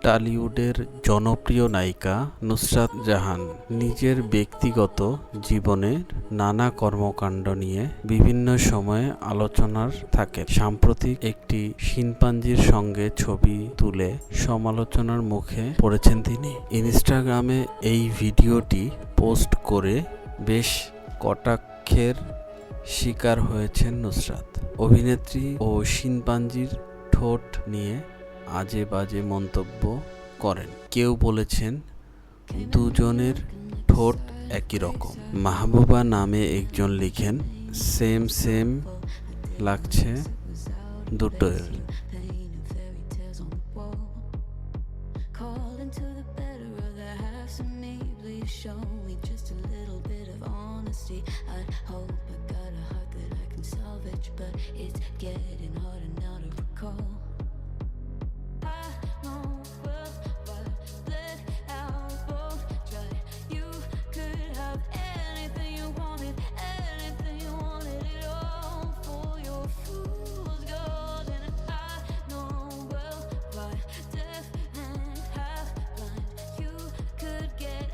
টালিউডের জনপ্রিয় নায়িকা নুসরাত জাহান নিজের ব্যক্তিগত জীবনের নানা কর্মকাণ্ড নিয়ে বিভিন্ন সময়ে আলোচনার থাকেন। সাম্প্রতিক একটি শিম্পাঞ্জির সঙ্গে ছবি তুলে সমালোচনার মুখে পড়েছেন তিনি। ইনস্টাগ্রামে এই ভিডিওটি পোস্ট করে বেশ কটাক্ষের শিকার হয়েছেন নুসরাত। অভিনেত্রী ও শিম্পাঞ্জির ঠোঁট নিয়ে আজে বাজে মন্তব্য করেন। কেউ বলেছেন দুজনের ঠোঁট একই রকম। মাহবুবা নামে একজন লিখেন, সেম সেম লাগছে দুটোর। Show me just a little bit of honesty. I hope I got a heart that I can salvage, but it's getting harder now to recall. I know well, but let out both try. You could have anything you wanted it all for your fool's gold. And I know well, why deaf and half blind. You could get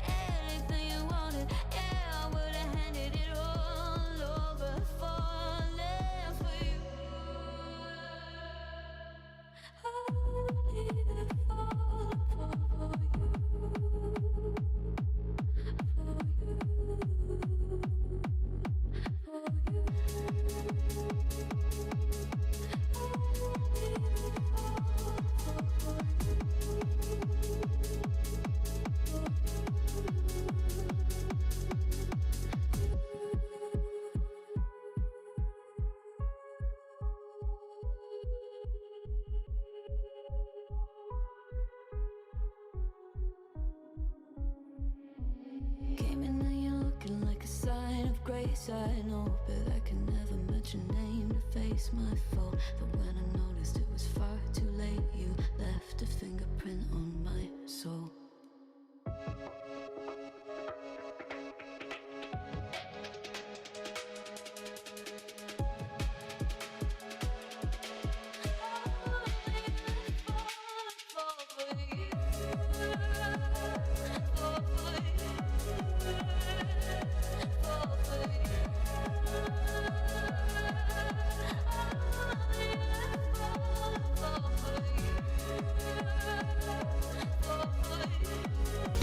grace, I know, but I can never match your name to face my fault. But when I noticed it was far too late, you left a fingerprint on my soul.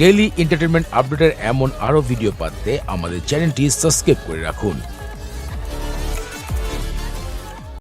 Daily entertainment আপডেটের এমন আরো video পেতে আমাদের চ্যানেলটি subscribe করে রাখুন।